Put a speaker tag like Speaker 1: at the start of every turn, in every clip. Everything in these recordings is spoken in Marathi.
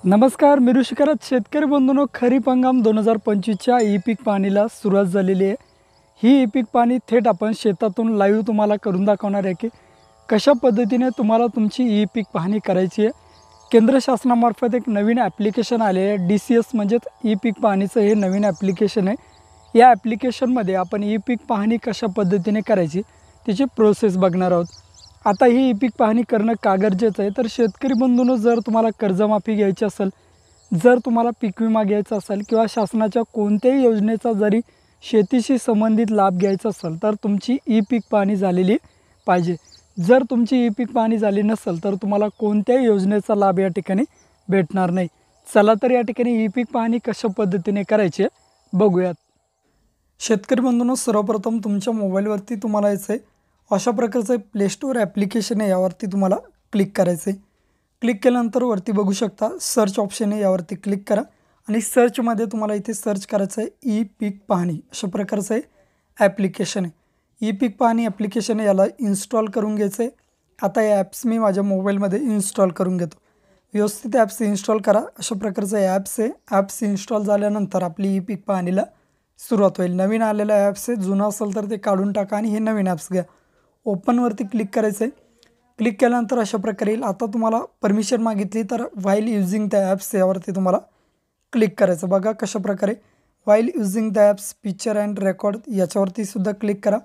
Speaker 1: नमस्कार, मी ऋषिकरत शेतकरी बंधूंनो, खरीप हंगाम 2025च्या ई पीक पाहणीला सुरुवात झालेली आहे। ही ई पीक पाहणी थेट आपण शेतातून लाईव्ह तुम्हाला करून दाखवणार आहे की कशा पद्धतीने तुम्हाला तुमची ई पीक पाहणी करायची आहे। केंद्र शासनामार्फत एक नवीन ॲप्लिकेशन आले आहे, DCS म्हणजेच ई पीक पाहणीचं हे नवीन ॲप्लिकेशन आहे। या ॲप्लिकेशनमध्ये आपण ई पीक पाहणी कशा पद्धतीने करायची त्याची प्रोसेस बघणार आहोत। आता ही ई पीक पाहणी करणं का गरजेचं आहे, तर शेतकरी बंधूंनो, जर तुम्हाला कर्जमाफी घ्यायची असेल, जर तुम्हाला पीक विमा घ्यायचा असेल किंवा शासनाच्या कोणत्याही योजनेचा जरी शेतीशी संबंधित लाभ घ्यायचा असेल, तर तुमची ई पीक पाहणी झालेली पाहिजे। जर तुमची ई पीक पाहणी झाली नसेल तर तुम्हाला कोणत्याही योजनेचा लाभ या ठिकाणी भेटणार नाही। चला तर या ठिकाणी ई पीक पाहणी कशा पद्धतीने करायची बघूयात। शेतकरी बंधूंनो, सर्वप्रथम तुमच्या मोबाईलवरती तुम्हाला यायचं आहे अशा प्रकारचं प्ले स्टोअर ॲप्लिकेशन आहे, यावरती तुम्हाला क्लिक करायचं आहे। क्लिक केल्यानंतर वरती बघू शकता सर्च ऑप्शन आहे, यावरती क्लिक करा आणि सर्चमध्ये तुम्हाला इथे सर्च करायचं आहे ई पीक पाहणी। अशा प्रकारचं आहे ॲप्लिकेशन आहे, ई पीक पाहणी ॲप्लिकेशन आहे, याला इन्स्टॉल करून घ्यायचं आहे। आता या ॲप्स मी माझ्या मोबाईलमध्ये इन्स्टॉल करून घेतो। व्यवस्थित ॲप्स इन्स्टॉल करा। अशा प्रकारचं ॲप्स आहे, ॲप्स इन्स्टॉल झाल्यानंतर आपली ई पीक पाहणीला सुरुवात होईल। नवीन आलेला ॲप्स आहे, जुनं असेल तर ते काढून टाका आणि हे नवीन ॲप्स घ्या। ओपनवरती क्लिक करायचं आहे। क्लिक केल्यानंतर अशा प्रकारे येईल। आता तुम्हाला परमिशन मागितली तर व्हाईल युजिंग द ॲप्स यावरती तुम्हाला क्लिक करायचं। बघा कशा प्रकारे while using the apps picture and record याच्यावरती सुद्धा क्लिक करा।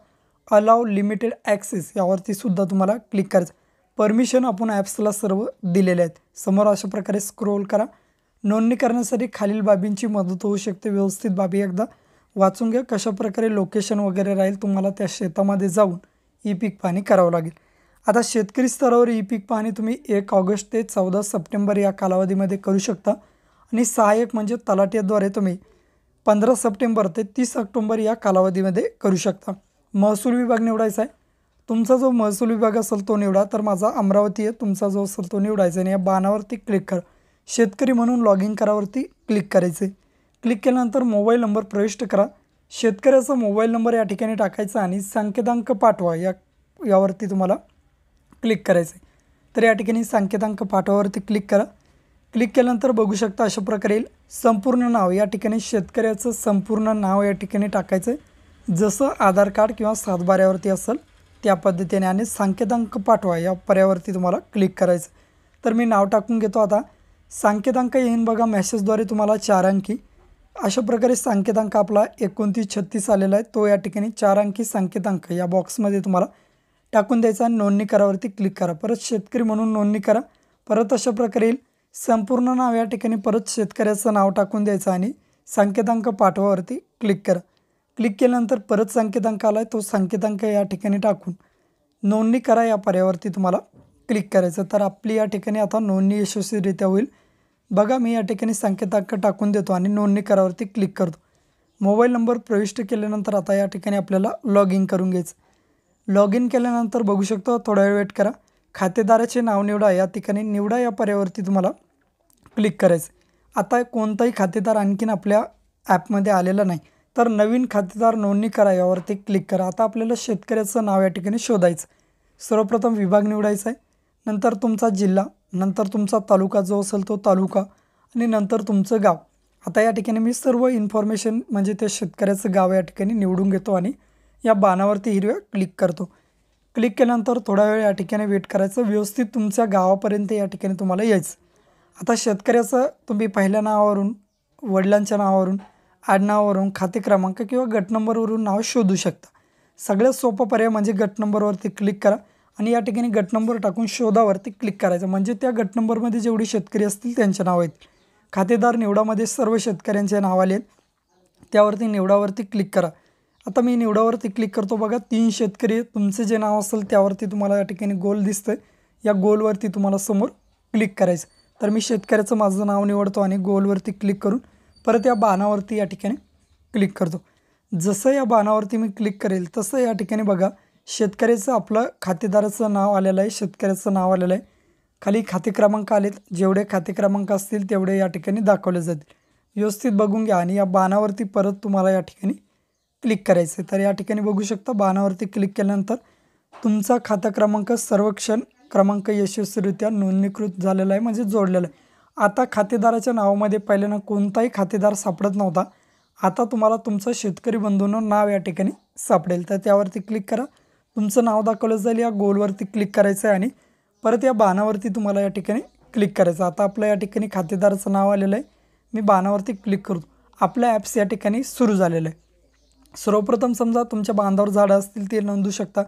Speaker 1: अलाव लिमिटेड ॲक्सेस यावरती सुद्धा तुम्हाला क्लिक करायचं। परमिशन आपण ॲप्सला सर्व दिलेले आहेत। समोर अशा प्रकारे स्क्रोल करा। नोंदणी करण्यासाठी खालील बाबींची मदत होऊ शकते, व्यवस्थित बाबी एकदा वाचून घ्या। कशा प्रकारे लोकेशन वगैरे राहील, तुम्हाला त्या शेतामध्ये जाऊन ई पीक पाहणी करावं लागेल। आता शेतकरी स्तरावर ई पीक पाहणी तुम्ही 1 ऑगस्ट ते 14 सप्टेंबर या कालावधीमध्ये करू शकता आणि सहाय्यक म्हणजे तलाठ्याद्वारे तुम्ही 15 सप्टेंबर ते 30 ऑक्टोबर या कालावधीमध्ये करू शकता। महसूल विभाग निवडायचा आहे। तुमचा जो महसूल विभाग असेल तो निवडा, तर माझा अमरावती आहे, तुमचा जो असेल तो निवडायचा आणि या बाणावरती क्लिक करा। शेतकरी म्हणून लॉग इन करावरती क्लिक करायचे। क्लिक केल्यानंतर मोबाईल नंबर प्रविष्ट करा। शेतकऱ्याचा मोबाईल नंबर या ठिकाणी टाकायचा आणि संकेतांक पाठवा यावरती तुम्हाला क्लिक करायचं आहे। तर या ठिकाणी संकेतांक पाठवावरती क्लिक करा। क्लिक केल्यानंतर बघू शकता अशा प्रकारे येईल संपूर्ण नाव, या ठिकाणी शेतकऱ्याचं संपूर्ण नाव या ठिकाणी टाकायचं आहे, जसं आधार कार्ड किंवा सातबाऱ्यावरती असेल त्या पद्धतीने, आणि संकेतांक पाठवा या पर्यावरती तुम्हाला क्लिक करायचं। तर मी नाव टाकून घेतो। आता संकेतांक येईन बघा मेसेजद्वारे तुम्हाला 4 अंकी। अशा प्रकारे संकेतांक आपला 2936 आलेला आहे, तो या ठिकाणी 4 अंकी संकेतांक या बॉक्समध्ये तुम्हाला टाकून द्यायचा आणि नोंदणी करावरती क्लिक करा। परत शेतकरी म्हणून नोंदणी करा। परत अशा प्रकारे येईल संपूर्ण नाव, या ठिकाणी परत शेतकऱ्याचं नाव टाकून द्यायचं आणि संकेतांक पाठवावरती क्लिक करा। क्लिक केल्यानंतर परत संकेतांक आला आहे, तो संकेतांक या ठिकाणी टाकून नोंदणी करा या पर्यावरती तुम्हाला क्लिक करायचं। तर आपली या ठिकाणी आता नोंदणी यशस्वीरित्या होईल। बघा मी या ठिकाणी संकेतांक टाकून देतो आणि नोंदणी करावरती क्लिक करतो। मोबाईल नंबर प्रविष्ट केल्यानंतर आता या ठिकाणी आपल्याला लॉग इन करून घ्यायचं। लॉग इन केल्यानंतर बघू शकतो थोडा वेळ वेट करा। खातेदाराचे नाव निवडा, या ठिकाणी निवडा या पर्यावरती तुम्हाला क्लिक करायचं। आता कोणताही खातेदार आणखीन आपल्या ॲपमध्ये आलेला नाही, तर नवीन खातेदार नोंदणी करा यावरती क्लिक करा। आता आपल्याला शेतकऱ्याचं नाव या ठिकाणी शोधायचं। सर्वप्रथम विभाग निवडायचा आहे, नंतर तुमचा जिल्हा, नंतर तुमचा तालुका जो असेल तो तालुका आणि नंतर तुमचं गाव। आता या ठिकाणी मी सर्व इन्फॉर्मेशन म्हणजे त्या शेतकऱ्याचं गाव या ठिकाणी निवडून घेतो आणि या बाणावरती हिरव्या क्लिक करतो। क्लिक केल्यानंतर थोडा वेळ या ठिकाणी वेट करायचं। व्यवस्थित तुमच्या गावापर्यंत या ठिकाणी तुम्हाला यायचं। आता शेतकऱ्याचं तुम्ही पहिल्या नावावरून, वडिलांच्या नावावरून, आडनावावरून, खाते क्रमांक किंवा गट नंबरवरून नाव शोधू शकता। सगळ्यात सोपा पर्याय म्हणजे गट नंबरवरती क्लिक करा आणि या ठिकाणी गट नंबर टाकून शोधावरती क्लिक करायचं, म्हणजे त्या गट नंबरमध्ये जेवढी शेतकरी असतील त्यांचे नाव आहेत। खातेदार निवडामध्ये सर्व शेतकऱ्यांचे नाव आले, त्यावरती निवडावरती क्लिक करा। आता मी निवडावरती क्लिक करतो। बघा 3 शेतकरी, तुमचे जे नाव असेल त्यावरती तुम्हाला या ठिकाणी गोल दिसतंय, या गोलवरती तुम्हाला समोर क्लिक करायचं। तर मी शेतकऱ्याचं माझं नाव निवडतो आणि गोलवरती क्लिक करून परत या बाणावरती या ठिकाणी क्लिक करतो। जसं या बाणावरती मी क्लिक करेल तसं या ठिकाणी बघा शेतकऱ्याचं आपलं खातेदाराचं नाव आलेलं आहे, शेतकऱ्याचं नाव आलेलं आहे। खाली खाते क्रमांक आलेत, जेवढे खाते क्रमांक असतील तेवढे या ठिकाणी दाखवले जातील। व्यवस्थित बघून घ्या आणि या बाणावरती परत तुम्हाला या ठिकाणी क्लिक करायचं। तर या ठिकाणी बघू शकता बाणावरती क्लिक केल्यानंतर तुमचा खाता क्रमांक सर्वेक्षण क्रमांक यशस्वीरित्या नोंदणीकृत झालेला आहे, म्हणजे जोडलेला आहे। आता खातेदाराच्या नावामध्ये पहिल्यानं कोणताही खातेदार सापडत नव्हता. आता तुम्हाला तुमचं शेतकरी बंधूंचं नाव या ठिकाणी सापडेल. तर त्यावरती क्लिक करा. तुमचं नाव दाखवलं जाईल. या गोलवरती क्लिक करायचं आहे आणि परत या बाणावरती तुम्हाला या ठिकाणी क्लिक करायचं. आता आपलं या ठिकाणी खातेदाराचं नाव आलेलं आहे. मी बाणावरती क्लिक करतो. आपलं ॲप्स या ठिकाणी सुरू झालेलं आहे. सर्वप्रथम समजा तुमच्या बांधावर झाडं असतील ते नोंदवू शकता.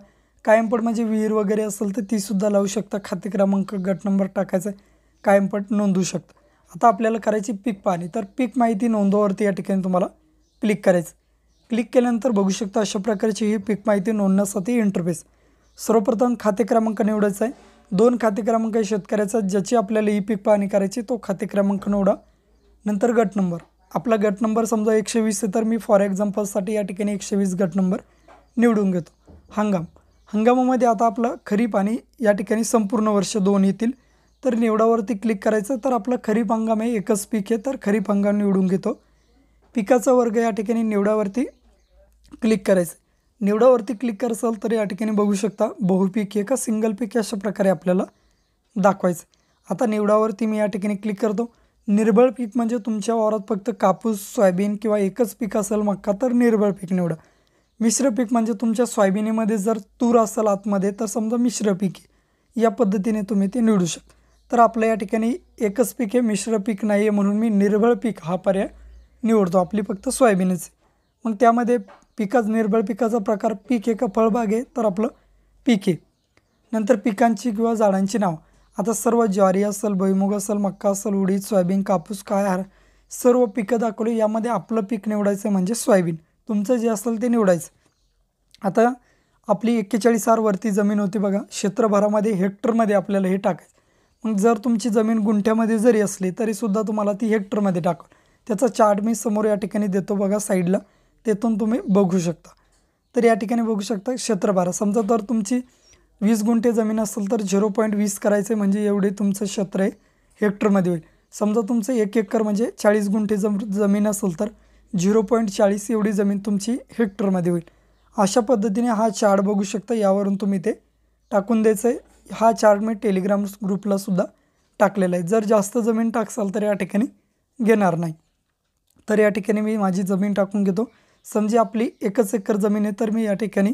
Speaker 1: कायमपट म्हणजे विहीर वगैरे असेल तर तीसुद्धा लावू शकता. खाते क्रमांक, गट नंबर टाकायचा आहे. कायमपट नोंदवू शकता. आता आपल्याला करायची पीक पाहणी. तर पीक माहिती नोंदवावरती या ठिकाणी तुम्हाला क्लिक करायचं. क्लिक केल्यानंतर बघू शकता अशा प्रकारची ही पीक माहिती नोंदण्यासाठी इंटरफेस. सर्वप्रथम खाते क्रमांक निवडायचा आहे. 2 खाते क्रमांक आहे शेतकऱ्याचा, ज्याची आपल्याला ई पीक पाहणी करायची तो खाते क्रमांक निवडा. नंतर गट नंबर. आपला गट नंबर समजा 120 आहे तर मी फॉर एक्झाम्पलसाठी या ठिकाणी 120 गट नंबर निवडून घेतो. हंगाम. हंगामामध्ये आता आपलं खरीप आणि या ठिकाणी संपूर्ण वर्ष 2 येतील. तर निवडावरती क्लिक करायचं. तर आपलं खरीप हंगाम आहे, एकच पीक आहे तर खरीप हंगाम निवडून घेतो. पिकाचा वर्ग या ठिकाणी निवडावरती क्लिक करायचं. निवडावरती क्लिक कराल तर या ठिकाणी बघू शकता बहुपीक आहे का सिंगल पीक अशा प्रकारे आपल्याला दाखवायचं. आता निवडावरती मी या ठिकाणी क्लिक करतो. निर्बळ पीक म्हणजे तुमच्या वावरात फक्त कापूस, सोयाबीन किंवा एकच पीक असेल मक्का तर निर्बळ पीक निवडा. मिश्र पीक म्हणजे तुमच्या सोयाबीनीमध्ये जर तूर असेल आतमध्ये तर समजा मिश्र पीक आहे. या पद्धतीने तुम्ही ते निवडू शकता. तर आपलं या ठिकाणी एकच पीक आहे, मिश्र पीक नाही आहे, म्हणून मी निर्बळ पीक हा पर्याय निवडतो. आपली फक्त सोयाबीनच आहे. मग त्यामध्ये निर्बळ पिकाचा प्रकार पीक आहे का फळबाग आहे तर आपलं पीक आहे. नंतर पिकांची किंवा झाडांची नाव. आता सर्व ज्वारी असेल, भुईमूग असेल, मक्का असेल, उडीद, सोयाबीन, कापूस, काय सर्व पिकं दाखवली. यामध्ये आपलं पीक निवडायचं म्हणजे सोयाबीन. तुमचं जे असेल ते निवडायचं. आता आपली 41R वरती जमीन होती बघा. क्षेत्रभरामध्ये हेक्टरमध्ये आपल्याला हे टाकायचं. मग जर तुमची जमीन गुंठ्यामध्ये जरी असली तरीसुद्धा तुम्हाला ती हेक्टरमध्ये टाकल. त्याचा चार्ट मी समोर या ठिकाणी देतो बघा साईडला, तेथून तुम्ही बघू शकता. तर या ठिकाणी बघू शकता क्षेत्रभर. समजा तर तुमची 20 गुंठे जमीन असेल तर 0.20 करायचं म्हणजे एवढे तुमचं क्षेत्र आहे हेक्टरमध्ये होईल. समजा तुमचं 1 एकर म्हणजे 40 गुंठे जमीन असेल तर 0.40 एवढी जमीन तुमची हेक्टरमध्ये होईल. अशा पद्धतीने हा चार्ट बघू शकता. यावरून तुम्ही ते टाकून द्यायचं आहे. हा चार्ट मी टेलिग्राम ग्रुपला सुद्धा टाकलेला आहे. जर जास्त जमीन टाकसाल तर या ठिकाणी घेणार नाही. तर या ठिकाणी मी माझी जमीन टाकून घेतो. समजा आपली 1 एकर जमीन आहे तर मी या ठिकाणी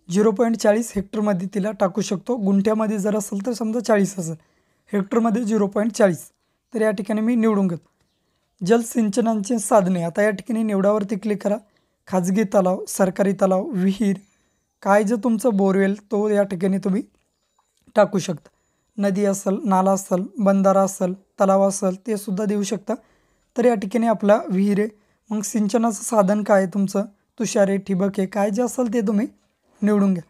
Speaker 1: 0.40 हेक्टरमध्ये तिला टाकू शकतो. गुंठ्यामध्ये जर असेल तर समजा 40 असेल, हेक्टरमध्ये 0.40. तर या ठिकाणी मी निवडून घेतो. जलसिंचनाचे साधने. आता या ठिकाणी निवडावरती क्लिक करा. खाजगी तलाव, सरकारी तलाव, विहीर, काय जे तुमचं बोरवेल तो या ठिकाणी तुम्ही टाकू शकता. नदी असेल, नाला असेल, बंधारा असेल, तलाव असेल ते सुद्धा देऊ शकता. तर या ठिकाणी आपला विहीर आहे. मग सिंचनाचं साधन काय आहे तुमचं, तुषार आहे, ठिबक आहे, काय जे असेल ते तुम्ही निवडून घ्या.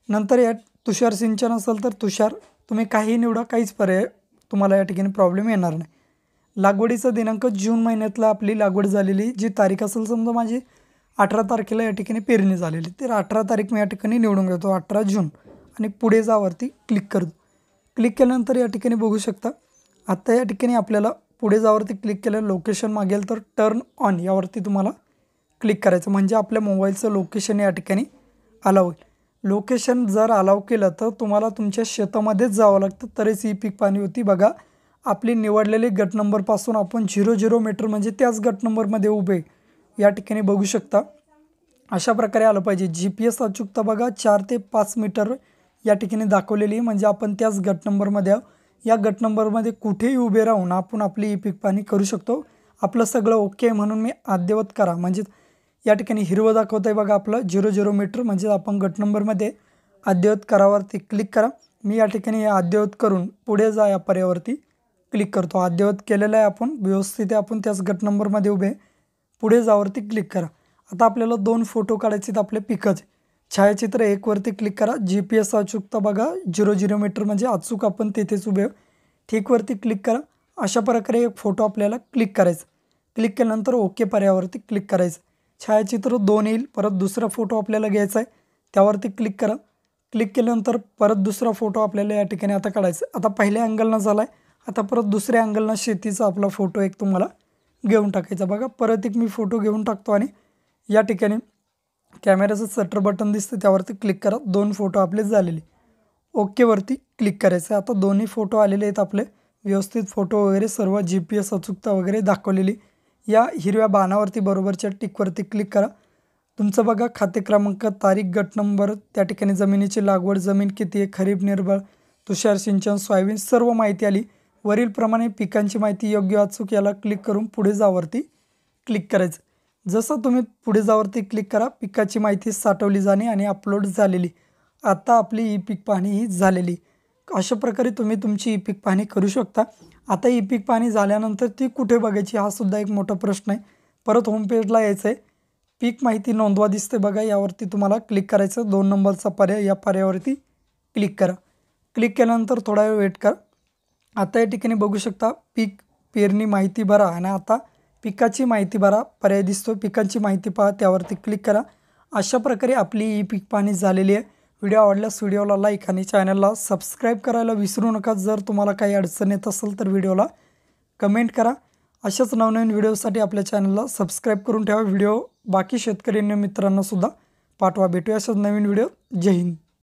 Speaker 1: नंतर या तुषार सिंचन असेल तर तुषार तुम्ही काही निवडा, काहीच पर्याय तुम्हाला या ठिकाणी प्रॉब्लेम येणार नाही. लागवडीचा दिनांक जून महिन्यातला आपली लागवड झालेली जी तारीख असेल, समजा माझी 18 तारखेला या ठिकाणी पेरणी झालेली, तर 18 तारीख मी या ठिकाणी निवडून घेतो, 18 जून, आणि पुढे जावरती क्लिक करतो. क्लिक केल्यानंतर या ठिकाणी बघू शकता. आत्ता या ठिकाणी आपल्याला पुढे जावरती क्लिक केलं, लोकेशन मागेल तर टर्न ऑन यावरती तुम्हाला क्लिक करायचं म्हणजे आपल्या मोबाईलचं लोकेशन या ठिकाणी अलाव होईल. लोकेशन जर अलाव केलं तर तुम्हाला तुमच्या शेतामध्येच जावं लागतं तरीच ही पीक पाहणी होती. बघा आपली निवडलेली गट नंबरपासून आपण 0 मीटर म्हणजे त्याच गट नंबरमध्ये उभे या ठिकाणी बघू शकता. अशा प्रकारे आलं पाहिजे. GPS अचूकता बघा 4 ते 5 मीटर या ठिकाणी दाखवलेली म्हणजे आपण त्याच गट नंबरमध्ये या गट नंबरमध्ये कुठेही उभे राहून आपण आपली ई पीक पाहणी करू शकतो. आपलं सगळं ओके म्हणून मी अद्ययावत करा म्हणजे या ठिकाणी हिरवं दाखवत आहे बघा आपलं 0 मीटर म्हणजे आपण गट नंबरमध्ये अद्ययावत करावरती क्लिक करा. मी या ठिकाणी अद्ययावत करून पुढे जा या पर्यावरती क्लिक करतो. अद्ययावत केलेलं आहे आपण व्यवस्थित आहे, आपण त्याच गट नंबरमध्ये उभे पुढे जावरती क्लिक करा. आता आपल्याला 2 फोटो काढायचे आहेत आपले पिकाचे. छायाचित्र 1 वरती क्लिक करा. GPS अचूकता बघा 0 मीटर म्हणजे अचूक आपण तेथेच उभे. ठीकवरती क्लिक करा. अशा प्रकारे एक फोटो आपल्याला क्लिक करायचा. क्लिक केल्यानंतर ओके पर्यावरती क्लिक करायचं. छायाचित्र 2 येईल. परत दुसरा फोटो आपल्याला घ्यायचा आहे, त्यावरती क्लिक करा. क्लिक केल्यानंतर परत दुसरा फोटो आपल्याला या ठिकाणी आता काढायचा. आता पहिल्या अँगलनं झाला आहे, आता परत दुसऱ्या अँगलनं शेतीचा आपला फोटो एक तुम्हाला घेऊन टाकायचा. बघा परत एक मी फोटो घेऊन टाकतो आणि या ठिकाणी कॅमेऱ्याचं शटर बटन दिसतं त्यावरती क्लिक करा. 2 फोटो आपले झालेले. ओकेवरती क्लिक करायचं. आता दोन्ही फोटो आलेले आहेत आपले व्यवस्थित फोटो वगैरे सर्व GPS अचूकता वगैरे दाखवलेली। या हिरव्या बाणावरती बरोबरच्या टिकवरती क्लिक करा। तुमचं बघा खाते क्रमांक, तारीख, गट नंबर, त्या ठिकाणी जमिनीची लागवड, जमीन किती आहे, खरीप, निर्भर, तुषार सिंचन, सोयाबीन सर्व माहिती आली। वरील प्रमाणे पिकांची माहिती योग्य अचूक याला क्लिक करून पुढे जावरती क्लिक करायचं। जसं तुम्ही पुढे जावरती क्लिक करा, पिकाची माहिती साठवली जाणे आणि अपलोड झालेली। आता आपली ई पीक पाहणी ही झालेली। अशा प्रकारे तुम्ही तुमची ई पीक पाहणी करू शकता। आता ई पीक पाहणी झाल्यानंतर ती कुठे बघायची हा सुद्धा एक मोठा प्रश्न आहे। परत होम पेजला यायचं आहे। पीक माहिती नोंदवा दिसते बघा, यावरती तुम्हाला क्लिक करायचं। 2 नंबरचा पर्याय, या पर्यायावरती क्लिक करा। क्लिक केल्यानंतर थोडा वेळ वेट करा। आता या ठिकाणी बघू शकता पीक पेरणी माहिती भरा आणि आता पिकाची माहिती भरा पर्याय दिसतो। पिकांची माहिती पहा, त्यावरती क्लिक करा। अशा प्रकारे आपली ई पीक पाहणी झालेली आहे। व्हिडिओ आवडल्यास व्हिडिओला लाईक आणि चॅनलला सबस्क्राईब करायला विसरू नका। जर तुम्हाला काही अडचण येत असेल तर व्हिडिओला कमेंट करा। अशाच नवनवीन व्हिडिओसाठी आपल्या चॅनलला सबस्क्राईब करून ठेवा। व्हिडिओ बाकी शेतकरी मित्रांना सुद्धा पाठवा। भेटूया अशाच नवीन व्हिडिओ। जय हिंद।